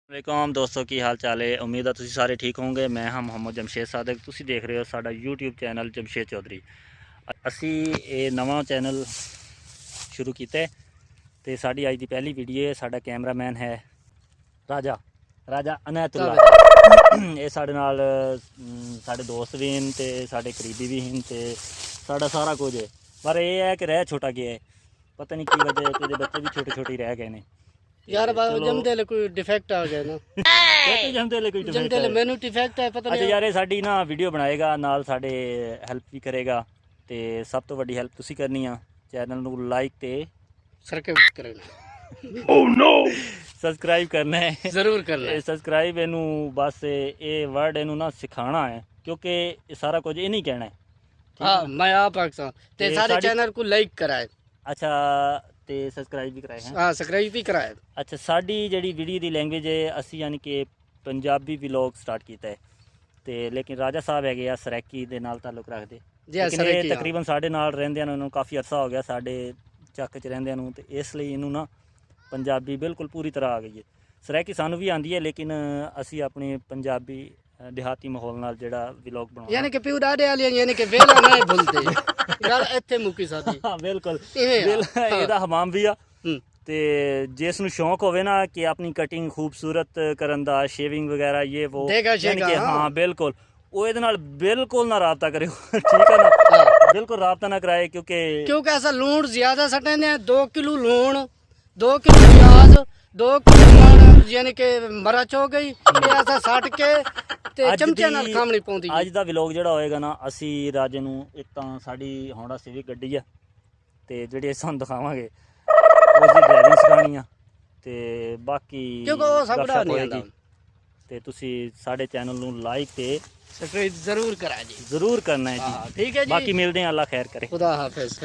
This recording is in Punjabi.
ਵਾਲੇਕੁਮ ਦੋਸਤੋ, ਕੀ ਹਾਲ ਚਾਲ ਹੈ। ਉਮੀਦ ਹੈ ਤੁਸੀਂ ਸਾਰੇ ਠੀਕ ਹੋਵੋਗੇ। ਮੈਂ ਹਾਂ ਮੁਹੰਮਦ ਜਮਸ਼ੇਦ ਸਾਦਕ, ਤੁਸੀਂ ਦੇਖ ਰਹੇ ਹੋ ਸਾਡਾ YouTube ਚੈਨਲ ਜਮਸ਼ੇਦ ਚੌਧਰੀ। ਅਸੀਂ ਇਹ ਨਵਾਂ ਚੈਨਲ ਸ਼ੁਰੂ ਕੀਤਾ ਤੇ ਸਾਡੀ ਅੱਜ ਦੀ ਪਹਿਲੀ ਵੀਡੀਓ ਹੈ। ਸਾਡਾ ਕੈਮਰਾਮੈਨ ਹੈ ਰਾਜਾ ਅਨਾਇਤੁੱਲਾ। ਇਹ ਸਾਡੇ ਨਾਲ ਸਾਡੇ ਦੋਸਤ ਵੀ ਹਨ ਤੇ ਸਾਡੇ ਕਰੀਬੀ ਵੀ ਹਨ ਤੇ ਸਾਡਾ ਸਾਰਾ ਕੁਝ ਹੈ। ਪਰ ਇਹ ਹੈ ਕਿ ਰਹਿ ਛੋਟਾ ਗਿਆ ਹੈ, ਪਤਾ नहीं की वजह है। बच्चे भी छोटे छोटे रह गए ने यार जमदे ले कोई डिफेक्ट आ गया ना। जमदे ले कोई जमदे ले मेनू डिफेक्ट है पता नहीं। अच्छा यार, ये साडी ना वीडियो बनाएगा, नाल साडे हेल्प भी करेगा ते सब तो वड्डी हेल्प तुसी करनी आ। चैनल नू लाइक ते सब्सक्राइब करना। ओह नो, सब्सक्राइब करना है, जरूर करना है। सब्सक्राइब इनू बस ये वर्ड इनू ना सिखाना है, क्योंकि ये सारा कुछ ये नहीं कहना है। हाँ, मैं आप ते सारे चैनल को लाइक कराए। अच्छा, ਤੇ ਸਬਸਕ੍ਰਾਈਬ ਵੀ ਕਰਾਏ ਹੈ। ਹਾਂ, ਸਬਸਕ੍ਰਾਈਬ ਵੀ ਕਰਾਏ। ਅੱਛਾ, ਸਾਡੀ ਜਿਹੜੀ ਵੀਡੀਓ ਦੀ ਲੈਂਗੁਏਜ ਹੈ, ਅਸੀਂ ਯਾਨੀ ਕਿ ਪੰਜਾਬੀ ਵਲੌਗ ਸਟਾਰਟ ਕੀਤਾ ਹੈ ਤੇ ਲੇਕਿਨ ਰਾਜਾ ਸਾਹਿਬ ਹੈਗੇ ਆ ਸਰੈਕੀ ਦੇ ਨਾਲ ਤਾਲੁਕ ਰੱਖਦੇ, ਲੇਕਿਨ ਇਹ ਤਕਰੀਬਨ ਸਾਡੇ ਨਾਲ ਰਹਿੰਦਿਆਂ ਨੂੰ ਕਾਫੀ ਅਰਸਾ ਹੋ ਗਿਆ, ਸਾਡੇ ਚੱਕ 'ਚ ਰਹਿੰਦਿਆਂ ਨੂੰ, ਤੇ ਇਸ ਲਈ ਇਹਨੂੰ ਨਾ ਪੰਜਾਬੀ ਬਿਲਕੁਲ ਪੂਰੀ ਤਰ੍ਹਾਂ ਆ ਗਈ ਹੈ। ਸਰੈਕੀ ਸਾਨੂੰ ਵੀ ਆਉਂਦੀ ਹੈ, ਲੇਕਿਨ ਅਸੀਂ ਆਪਣੀ ਪੰਜਾਬੀ ਦਿਹਾਤੀ ਮਾਹੌਲ ਨਾਲ ਜਿਹੜਾ ਵਲੌਗ ਬਣਾਉਂਦੇ ਯਾਨੀ ਕਿ ਪਿਓ ਡਾਡੇ ਵਾਲੀਆਂ ਯਾਨੀ ਕਿ ਵੇਲਾ ਨਹੀਂ ਭੁੱਲਦੇ ਗੱਲ ਇੱਥੇ ਮੁੱਕੀ ਸਾਡੀ। ਹਾਂ ਬਿਲਕੁਲ, ਇਹਦਾ ਹਮਾਮ ਵੀ ਆ ਤੇ ਜਿਸ ਨੂੰ ਸ਼ੌਂਕ ਹੋਵੇ ਨਾ ਕਿ ਆਪਣੀ ਕਟਿੰਗ ਖੂਬਸੂਰਤ ਕਰਨ ਦਾ, ਸ਼ੇਵਿੰਗ ਵਗੈਰਾ ਇਹ ਉਹ, ਯਾਨੀ ਕਿ ਹਾਂ ਬਿਲਕੁਲ ਉਹ ਇਹਦੇ ਨਾਲ ਬਿਲकुल ना रबता करे। ठीक है ना, बिल्कुल रबता ना कराए, क्योंकि ऐसा लूण ज्यादा सटेंदे हैं। 2 किलो लूण, 2 किलो प्याज, 2 किलो यानी कि मिर्च हो गई, ऐसा सट के ਤੇ ਚਮਚੇ ਨਾਲ ਖਾਮਣੀ ਪਾਉਂਦੀ। ਅੱਜ ਦਾ ਵਲੌਗ ਜਿਹੜਾ ਹੋਏਗਾ ਨਾ, ਅਸੀਂ ਰਾਜੇ ਨੂੰ ਇੱਕ ਤਾਂ ਸਾਡੀ ਹੋਂਡਾ ਸਿਵਿਕ ਗੱਡੀ ਆ ਤੇ ਜਿਹੜੀ ਸਾਨੂੰ ਦਿਖਾਵਾਂਗੇ ਉਹਦੀ ਡਰਾਈਵਿੰਗ ਸਿਖਾਣੀ ਆ ਤੇ ਬਾਕੀ ਕਿਉਂਕਿ ਉਹ ਸਭ ਦਾ ਨਹੀਂ ਆਉਂਦਾ। ਤੇ ਤੁਸੀਂ ਸਾਡੇ ਚੈਨਲ ਨੂੰ ਲਾਈਕ ਤੇ ਸਬਸਕ੍ਰਾਈਬ ਜ਼ਰੂਰ ਕਰਾ ਜੀ, ਜ਼ਰੂਰ ਕਰਨਾ ਹੈ ਜੀ। ਠੀਕ ਹੈ ਜੀ, ਬਾਕੀ ਮਿਲਦੇ ਹਾਂ, ਅੱਲਾ ਖੈਰ ਕਰੇ। ਖੁਦਾ ਹਾਫਿਜ਼।